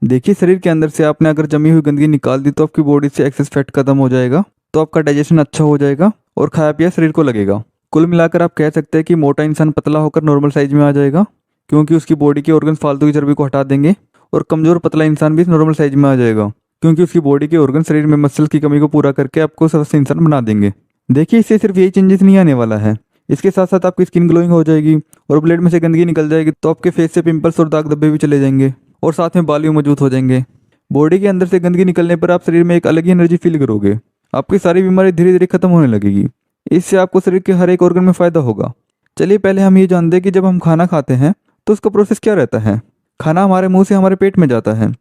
देखिए, शरीर के अंदर से आपने अगर जमी हुई गंदगी निकाल दी तो आपकी बॉडी से एक्सेस फैट खत्म हो जाएगा, तो आपका डाइजेशन अच्छा हो जाएगा और खाया पिया शरीर को लगेगा। कुल मिलाकर आप कह सकते हैं कि मोटा इंसान पतला होकर नॉर्मल साइज में आ जाएगा, क्योंकि उसकी बॉडी के ऑर्गन फालतू की चर्बी को हटा देंगे। और कमजोर पतला इंसान भी नॉर्मल साइज में आ जाएगा, क्योंकि उसकी बॉडी के ऑर्गन शरीर में मसल की कमी को पूरा करके आपको स्वस्थ इंसान बना देंगे। देखिए, इससे सिर्फ यही चेंजेस नहीं आने वाला है, इसके साथ साथ आपकी स्किन ग्लोइंग हो जाएगी और ब्लड में से गंदगी निकल जाएगी, तो आपके फेस से पिंपल्स और दाग धब्बे भी चले जाएंगे और साथ में बाल भी मजबूत हो जाएंगे। बॉडी के अंदर से गंदगी निकलने पर आप शरीर में एक अलग ही एनर्जी फील करोगे। आपकी सारी बीमारी धीरे धीरे खत्म होने लगेगी। इससे आपको शरीर के हर एक ऑर्गन में फायदा होगा। चलिए पहले हम ये जानते हैं कि जब हम खाना खाते हैं तो उसका प्रोसेस क्या रहता है। खाना हमारे मुंह से हमारे पेट में जाता है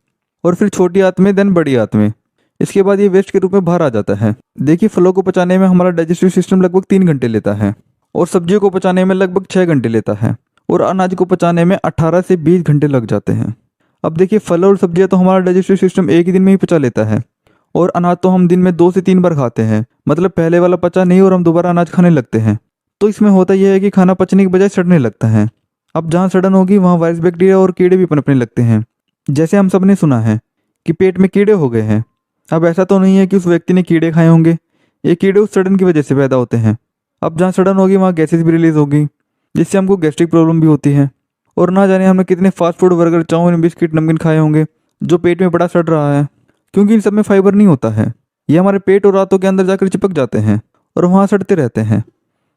और फिर छोटी आंत में, देन बड़ी आंत में। इसके बाद ये वेस्ट के रूप में बाहर आ जाता है। देखिए, फलों को पचाने में हमारा डाइजेस्टिव सिस्टम लगभग 3 घंटे लेता है और सब्जियों को पचाने में लगभग 6 घंटे लेता है और अनाज को पचाने में 18 से 20 घंटे लग जाते हैं। अब देखिए, फल और सब्जियां तो हमारा डाइजेस्टिव सिस्टम एक ही दिन में ही पचा लेता है और अनाज तो हम दिन में 2 से 3 बार खाते हैं। मतलब पहले वाला पचा नहीं और हम दोबारा अनाज खाने लगते हैं। तो इसमें होता यह है कि खाना पचने की बजाय सड़ने लगता है। अब जहाँ सड़न होगी वहाँ वायरस, बैक्टीरिया और कीड़े भी पनपने लगते हैं। जैसे हम सब ने सुना है कि पेट में कीड़े हो गए हैं। अब ऐसा तो नहीं है कि उस व्यक्ति ने कीड़े खाए होंगे, ये कीड़े उस सड़न की वजह से पैदा होते हैं। अब जहाँ सड़न होगी वहाँ गैसेस भी रिलीज होगी, जिससे हमको गैस्ट्रिक प्रॉब्लम भी होती है। और ना जाने हमने कितने fast food, burger, chow mein, biscuit, नमकीन खाए होंगे जो पेट में बड़ा सड़ रहा है, क्योंकि इन सब में फाइबर नहीं होता है। ये हमारे पेट और रातों के अंदर जाकर चिपक जाते हैं और वहाँ सड़ते रहते हैं।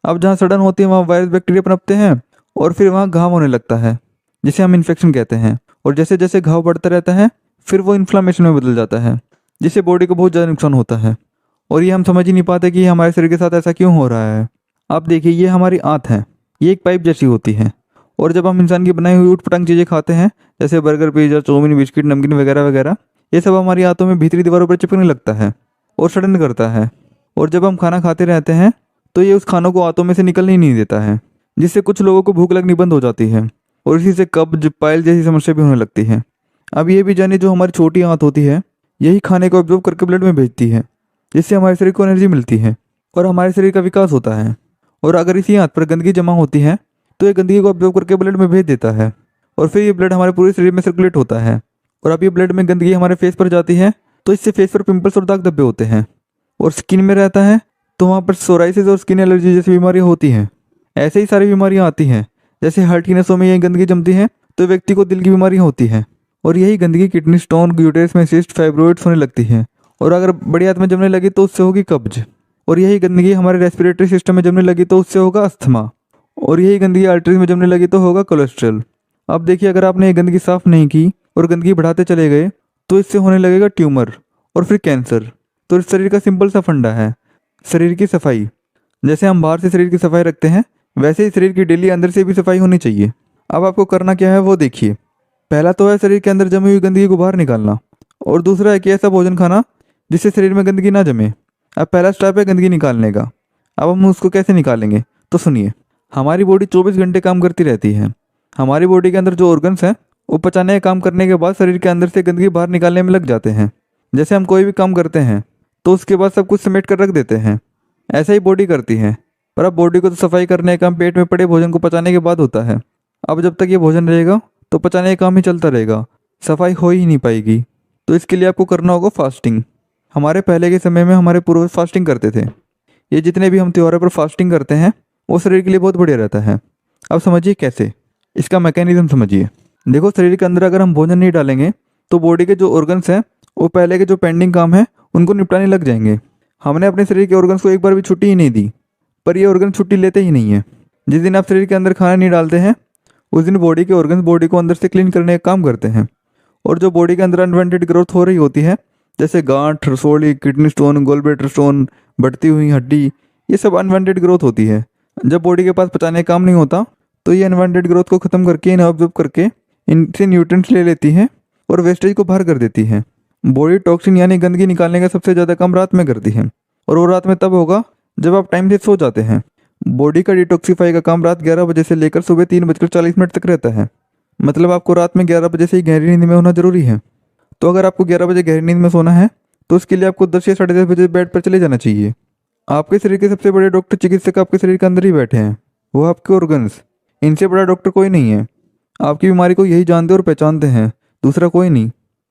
अब जहाँ सड़न होती है वहाँ वायरस, बैक्टीरिया पनपते हैं और फिर वहाँ घाव होने लगता है, जिसे हम इन्फेक्शन कहते हैं। और जैसे जैसे घाव बढ़ता रहता है फिर वो इन्फ्लामेशन में बदल जाता है, जिससे बॉडी को बहुत ज़्यादा नुकसान होता है। और ये हम समझ ही नहीं पाते कि हमारे शरीर के साथ ऐसा क्यों हो रहा है। आप देखिए, ये हमारी आंत है, ये एक पाइप जैसी होती है। और जब हम इंसान की बनाई हुई ऊटपटांग चीज़ें खाते हैं, जैसे बर्गर, पिज्जा, चाउमीन, बिस्किट, नमकीन वगैरह वगैरह, ये सब हमारी आंतों में भीतरी दीवारों पर चिपकने लगता है और सड़न करता है। और जब हम खाना खाते रहते हैं तो ये उस खानों को आंतों में से निकलने ही नहीं देता है, जिससे कुछ लोगों को भूख लगनी बंद हो जाती है और इसी से कब्ज, पाइल जैसी समस्या भी होने लगती है। अब ये भी जानिए, जो हमारी छोटी आंत होती है यही खाने को ऑब्जॉर्व करके ब्लड में भेजती है, जिससे हमारे शरीर को एनर्जी मिलती है और हमारे शरीर का विकास होता है। और अगर इसी आंत पर गंदगी जमा होती है तो ये गंदगी को ऑब्जॉर्व करके ब्लड में भेज देता है और फिर ये ब्लड हमारे पूरे शरीर में सर्कुलेट होता है। और अब ये ब्लड में गंदगी हमारे फेस पर जाती है तो इससे फेस पर पिंपल्स और दाग धब्बे होते हैं। और स्किन में रहता है तो वहाँ पर सोराइसिस और स्किन एलर्जी जैसी बीमारियाँ होती हैं। ऐसे ही सारी बीमारियाँ आती हैं। जैसे हार्ट की नसों में ये गंदगी जमती है तो व्यक्ति को दिल की बीमारियाँ होती हैं। और यही गंदगी किडनी स्टोन, यूटेरस में सिस्ट, फाइब्रोइड्स होने लगती है। और अगर बड़ी आंत में जमने लगी तो उससे होगी कब्ज। और यही गंदगी हमारे रेस्पिरेटरी सिस्टम में जमने लगी तो उससे होगा अस्थमा। और यही गंदगी आर्टरीज में जमने लगी तो होगा कोलेस्ट्रॉल। अब देखिए, अगर आपने ये गंदगी साफ नहीं की और गंदगी बढ़ाते चले गए तो इससे होने लगेगा ट्यूमर और फिर कैंसर। तो इस शरीर का सिंपल सा फंडा है शरीर की सफाई। जैसे हम बाहर से शरीर की सफाई रखते हैं, वैसे ही शरीर की डेली अंदर से भी सफाई होनी चाहिए। अब आपको करना क्या है वो देखिए। पहला तो है शरीर के अंदर जमी हुई गंदगी को बाहर निकालना, और दूसरा है कि ऐसा भोजन खाना जिससे शरीर में गंदगी ना जमे। अब पहला स्टेप है गंदगी निकालने का। अब हम उसको कैसे निकालेंगे तो सुनिए। हमारी बॉडी 24 घंटे काम करती रहती है। हमारी बॉडी के अंदर जो ऑर्गन्स हैं वो पचाने का काम करने के बाद शरीर के अंदर से गंदगी बाहर निकालने में लग जाते हैं। जैसे हम कोई भी काम करते हैं तो उसके बाद सब कुछ समेट कर रख देते हैं, ऐसा ही बॉडी करती है। पर अब बॉडी को तो सफाई करने का काम पेट में पड़े भोजन को पचाने के बाद होता है। अब जब तक ये भोजन रहेगा तो पचाने का काम ही चलता रहेगा, सफाई हो ही नहीं पाएगी। तो इसके लिए आपको करना होगा फास्टिंग। हमारे पहले के समय में हमारे पूर्वज फास्टिंग करते थे। ये जितने भी हम त्योहारों पर फास्टिंग करते हैं वो शरीर के लिए बहुत बढ़िया रहता है। अब समझिए कैसे, इसका मैकेनिज्म समझिए। देखो, शरीर के अंदर अगर हम भोजन नहीं डालेंगे तो बॉडी के जो ऑर्गन्स हैं वो पहले के जो पेंडिंग काम है उनको निपटाने लग जाएंगे। हमने अपने शरीर के ऑर्गन्स को एक बार भी छुट्टी ही नहीं दी, पर ये ऑर्गन छुट्टी लेते ही नहीं है। जिस दिन आप शरीर के अंदर खाना नहीं डालते हैं उस दिन बॉडी के ऑर्गन्स बॉडी को अंदर से क्लीन करने का काम करते हैं। और जो बॉडी के अंदर अनवांटेड ग्रोथ हो रही होती है, जैसे गांठ, रसोली, किडनी स्टोन, गॉलब्लैडर स्टोन, बढ़ती हुई हड्डी, ये सब अनवांटेड ग्रोथ होती है। जब बॉडी के पास पचाने का काम नहीं होता तो ये अनवांटेड ग्रोथ को ख़त्म करके, इन्हें ऑब्जॉर्व करके इनसे न्यूट्रिएंट्स ले लेती है और वेस्टेज को बाहर कर देती है। बॉडी टॉक्सिन यानी गंदगी निकालने का सबसे ज़्यादा काम रात में करती है, और वो रात में तब होगा जब आप टाइम से सो जाते हैं। बॉडी का डिटॉक्सीफाई का काम रात 11 बजे से लेकर सुबह 3:40 तक रहता है। मतलब आपको रात में 11 बजे से ही गहरी नींद में होना जरूरी है। तो अगर आपको 11 बजे गहरी नींद में सोना है तो उसके लिए आपको 10 या 10:30 बजे बेड पर चले जाना चाहिए। आपके शरीर के सबसे बड़े डॉक्टर, चिकित्सक आपके शरीर के अंदर ही बैठे हैं, वो आपके ऑर्गन्स। इनसे बड़ा डॉक्टर कोई नहीं है। आपकी बीमारी को यही जानते और पहचानते हैं, दूसरा कोई नहीं।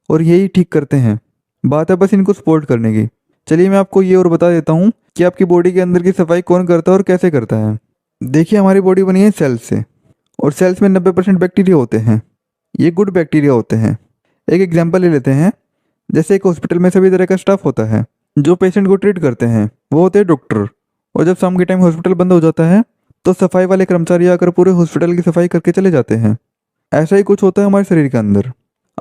और यही ठीक करते हैं। बात है बस इनको सपोर्ट करने की। चलिए मैं आपको ये और बता देता हूँ कि आपकी बॉडी के अंदर की सफाई कौन करता है और कैसे करता है। देखिए हमारी बॉडी बनी है सेल्स से, और सेल्स में 90% बैक्टीरिया होते हैं। ये गुड बैक्टीरिया होते हैं। एक एग्जांपल ले लेते हैं। जैसे एक हॉस्पिटल में सभी तरह का स्टाफ होता है। जो पेशेंट को ट्रीट करते हैं वो होते हैं डॉक्टर। और जब शाम के टाइम हॉस्पिटल बंद हो जाता है तो सफाई वाले कर्मचारी आकर पूरे हॉस्पिटल की सफाई करके चले जाते हैं। ऐसा ही कुछ होता है हमारे शरीर के अंदर।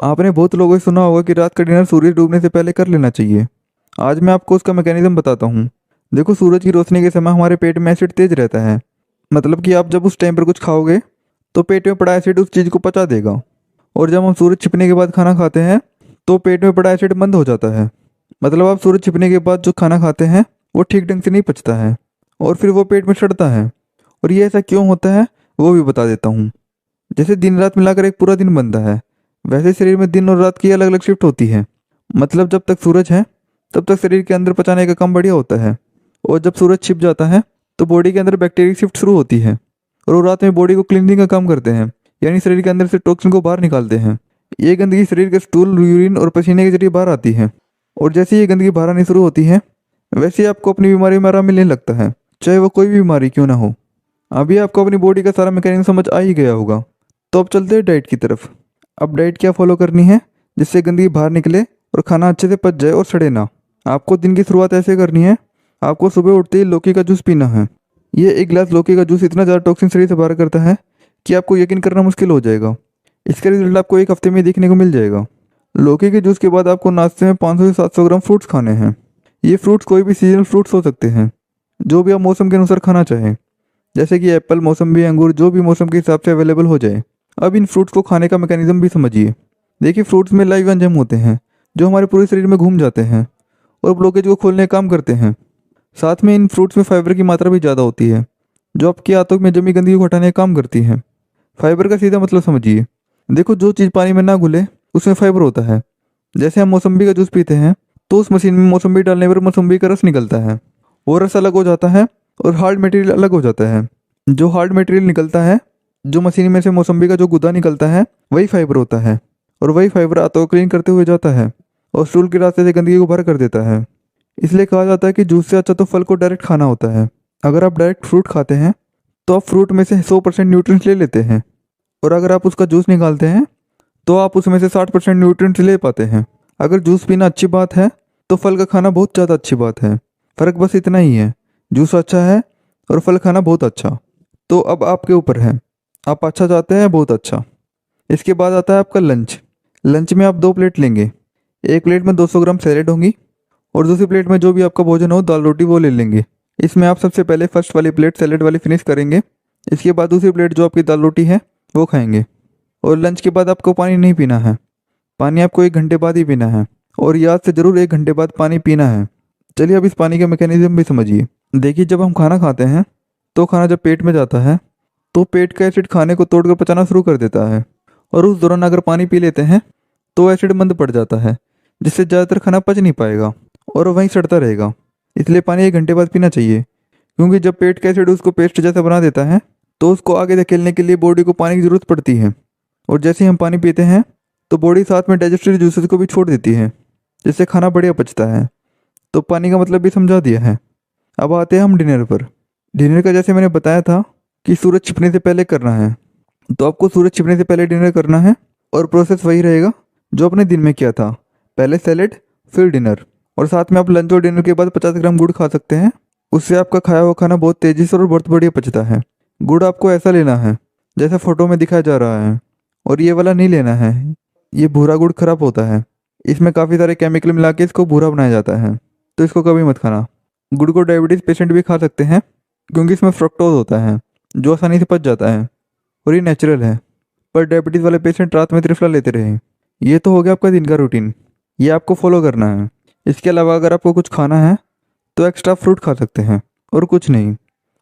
आपने बहुत लोगों से सुना होगा कि रात का डिनर सूरज डूबने से पहले कर लेना चाहिए। आज मैं आपको उसका मैकेनिज्म बताता हूँ। देखो, सूरज की रोशनी के समय हमारे पेट में एसिड तेज रहता है। मतलब कि आप जब उस टाइम पर कुछ खाओगे तो पेट में पड़ा एसिड उस चीज़ को पचा देगा। और जब हम सूरज छिपने के बाद खाना खाते हैं तो पेट में पड़ा एसिड बंद हो जाता है। मतलब आप सूरज छिपने के बाद जो खाना खाते हैं वो ठीक ढंग से नहीं पचता है और फिर वो पेट में सड़ता है। और ये ऐसा क्यों होता है वो भी बता देता हूँ। जैसे दिन रात मिलाकर एक पूरा दिन बनता है, वैसे शरीर में दिन और रात की अलग अलग शिफ्ट होती है। मतलब जब तक सूरज है तब तक शरीर के अंदर पचाने का काम बढ़िया होता है। और जब सूरज छिप जाता है तो बॉडी के अंदर बैक्टीरिया शिफ्ट शुरू होती है और वो रात में बॉडी को क्लीनिंग का काम करते हैं, यानी शरीर के अंदर से टॉक्सिन को बाहर निकालते हैं। ये गंदगी शरीर के स्टूल, यूरिन और पसीने के जरिए बाहर आती है। और जैसे ये गंदगी बाहर आनी शुरू होती है वैसे ही आपको अपनी बीमारी में आराम मिलने लगता है, चाहे वो कोई भी बीमारी क्यों ना हो। अभी आपको अपनी बॉडी का सारा मैकेनिज्म समझ आ ही गया होगा। तो अब चलते हैं डाइट की तरफ। अब डाइट क्या फॉलो करनी है जिससे गंदगी बाहर निकले और खाना अच्छे से पच जाए और सड़े ना। आपको दिन की शुरुआत ऐसे करनी है। आपको सुबह उठते ही लौकी का जूस पीना है। ये एक गिलास लौकी का जूस इतना ज़्यादा टॉक्सिन शरीर से बाहर करता है कि आपको यकीन करना मुश्किल हो जाएगा। इसका रिजल्ट आपको एक हफ्ते में देखने को मिल जाएगा। लौकी के जूस के बाद आपको नाश्ते में 500 से 700 ग्राम फ्रूट्स खाने हैं। ये फ्रूट्स कोई भी सीजनल फ्रूट्स हो सकते हैं, जो भी आप मौसम के अनुसार खाना चाहें, जैसे कि एप्पल, मौसम्बी, अंगूर, जो भी मौसम के हिसाब से अवेलेबल हो जाए। अब इन फ्रूट्स को खाने का मैकेनिज्म भी समझिए। देखिए, फ्रूट्स में लाइव एंजाइम होते हैं जो हमारे पूरे शरीर में घूम जाते हैं और ब्लॉकेज को खोलने का काम करते हैं। साथ में इन फ्रूट्स में फाइबर की मात्रा भी ज़्यादा होती है जो आपकी आंतों में जमी गंदगी को हटाने का काम करती है। फाइबर का सीधा मतलब समझिए। देखो, जो चीज़ पानी में ना घुले उसमें फाइबर होता है। जैसे हम मौसम्बी का जूस पीते हैं तो उस मशीन में मौसम्बी डालने पर मौसम्बी का रस निकलता है। वो रस अलग हो जाता है और हार्ड मटेरियल अलग हो जाता है। जो हार्ड मटेरियल निकलता है, जो मशीन में से मौसम्बी का जो गुदा निकलता है, वही फाइबर होता है। और वही फाइबर आंतों को क्लीन करते हुए जाता है और स्टूल के रास्ते से गंदगी को बाहर कर देता है। इसलिए कहा जाता है कि जूस से अच्छा तो फल को डायरेक्ट खाना होता है। अगर आप डायरेक्ट फ्रूट खाते हैं तो आप फ्रूट में से 100% न्यूट्रिएंट्स ले लेते हैं, और अगर आप उसका जूस निकालते हैं तो आप उसमें से 60% न्यूट्रिएंट्स ले पाते हैं। अगर जूस पीना अच्छी बात है तो फल का खाना बहुत ज़्यादा अच्छी बात है। फ़र्क बस इतना ही है, जूस अच्छा है और फल खाना बहुत अच्छा। तो अब आपके ऊपर है, आप अच्छा चाहते हैं बहुत अच्छा। इसके बाद आता है आपका लंच। लंच में आप 2 प्लेट लेंगे। एक प्लेट में 200 ग्राम सैलेड होंगी और दूसरी प्लेट में जो भी आपका भोजन हो, दाल रोटी, वो ले लेंगे। इसमें आप सबसे पहले फर्स्ट वाली प्लेट सैलेड वाली फिनिश करेंगे। इसके बाद दूसरी प्लेट जो आपकी दाल रोटी है वो खाएंगे। और लंच के बाद आपको पानी नहीं पीना है। पानी आपको 1 घंटे बाद ही पीना है, और याद से ज़रूर 1 घंटे बाद पानी पीना है। चलिए अब इस पानी का मैकेनिज्म भी समझिए। देखिए, जब हम खाना खाते हैं तो खाना जब पेट में जाता है तो पेट का एसिड खाने को तोड़कर पचाना शुरू कर देता है, और उस दौरान अगर पानी पी लेते हैं तो एसिड मंद पड़ जाता है, जिससे ज़्यादातर खाना पच नहीं पाएगा और वहीं सड़ता रहेगा। इसलिए पानी 1 घंटे बाद पीना चाहिए, क्योंकि जब पेट का एसिड उसको पेस्ट जैसा बना देता है तो उसको आगे धकेलने के लिए बॉडी को पानी की ज़रूरत पड़ती है। और जैसे ही हम पानी पीते हैं तो बॉडी साथ में डाइजेस्टिव जूसेस को भी छोड़ देती है, जिससे खाना बढ़िया पचता है। तो पानी का मतलब भी समझा दिया है। अब आते हैं हम डिनर पर। डिनर का जैसे मैंने बताया था कि सूरज छिपने से पहले करना है, तो आपको सूरज छिपने से पहले डिनर करना है, और प्रोसेस वही रहेगा जो आपने दिन में किया था। पहले सैलेड, फिर डिनर, और साथ में आप लंच और डिनर के बाद 50 ग्राम गुड़ खा सकते हैं। उससे आपका खाया हुआ खाना बहुत तेज़ी से और बहुत बढ़िया पचता है। गुड़ आपको ऐसा लेना है जैसा फोटो में दिखाया जा रहा है, और ये वाला नहीं लेना है। ये भूरा गुड़ खराब होता है, इसमें काफ़ी सारे केमिकल मिला के इसको भूरा बनाया जाता है, तो इसको कभी मत खाना। गुड़ को डायबिटीज़ पेशेंट भी खा सकते हैं, क्योंकि इसमें फ्रक्टोज होता है जो आसानी से पच जाता है और ये नेचुरल है। पर डायबिटीज़ वाले पेशेंट रात में त्रिफला लेते रहे। ये तो हो गया आपका दिन का रूटीन, ये आपको फॉलो करना है। इसके अलावा अगर आपको कुछ खाना है तो एक्स्ट्रा फ्रूट खा सकते हैं, और कुछ नहीं।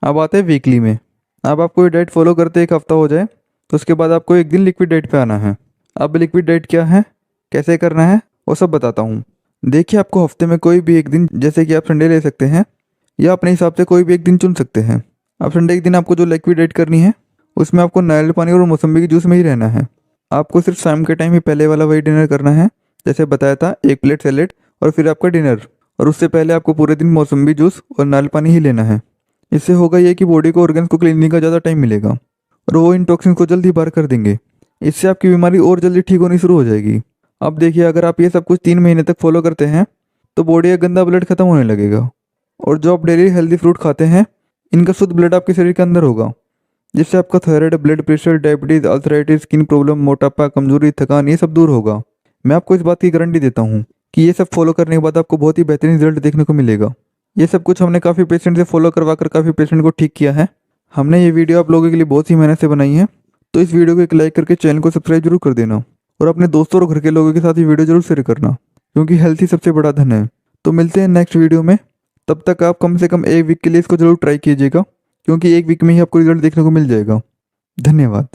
अब आते हैं वीकली में। अब आपको ये डाइट फॉलो करते 1 हफ्ता हो जाए तो उसके बाद आपको एक दिन लिक्विड डाइट पे आना है। अब लिक्विड डाइट क्या है, कैसे करना है, वो सब बताता हूँ। देखिए, आपको हफ्ते में कोई भी एक दिन, जैसे कि आप संडे ले सकते हैं या अपने हिसाब से कोई भी एक दिन चुन सकते हैं। अब संडे के दिन आपको जो लिक्विड डाइट करनी है उसमें आपको नारियल पानी और मौसम्बी के जूस में ही रहना है। आपको सिर्फ शाम के टाइम ही पहले वाला वही डिनर करना है जैसे बताया था, 1 प्लेट सैलेड और फिर आपका डिनर। और उससे पहले आपको पूरे दिन मौसम्बी जूस और नारियल पानी ही लेना है। इससे होगा ये कि बॉडी को ऑर्गन्स को क्लीनिंग का ज़्यादा टाइम मिलेगा और वो इन टॉक्सिन को जल्दी बाहर कर देंगे। इससे आपकी बीमारी और जल्दी ठीक होनी शुरू हो जाएगी। अब देखिए, अगर आप ये सब कुछ 3 महीने तक फॉलो करते हैं तो बॉडी का गंदा ब्लड खत्म होने लगेगा। और जो आप डेली हेल्दी फ्रूट खाते हैं, इनका शुद्ध ब्लड आपके शरीर के अंदर होगा, जिससे आपका thyroid, blood pressure, diabetes, ulceritis, skin problem, मोटापा, कमजोरी, थकान, ये सब दूर होगा। मैं आपको इस बात की गारंटी देता हूँ कि ये सब फॉलो करने के बाद आपको बहुत ही बेहतरीन रिजल्ट देखने को मिलेगा। ये सब कुछ हमने काफ़ी पेशेंट से फॉलो करवा कर काफ़ी पेशेंट को ठीक किया है। हमने ये वीडियो आप लोगों के लिए बहुत ही मेहनत से बनाई है। तो इस वीडियो को एक लाइक करके चैनल को सब्सक्राइब जरूर कर देना और अपने दोस्तों और घर के लोगों के साथ ये वीडियो जरूर शेयर करना, क्योंकि हेल्थ ही सबसे बड़ा धन है। तो मिलते हैं नेक्स्ट वीडियो में। तब तक आप कम से कम 1 वीक के लिए इसको जरूर ट्राई कीजिएगा, क्योंकि 1 वीक में ही आपको रिजल्ट देखने को मिल जाएगा। धन्यवाद।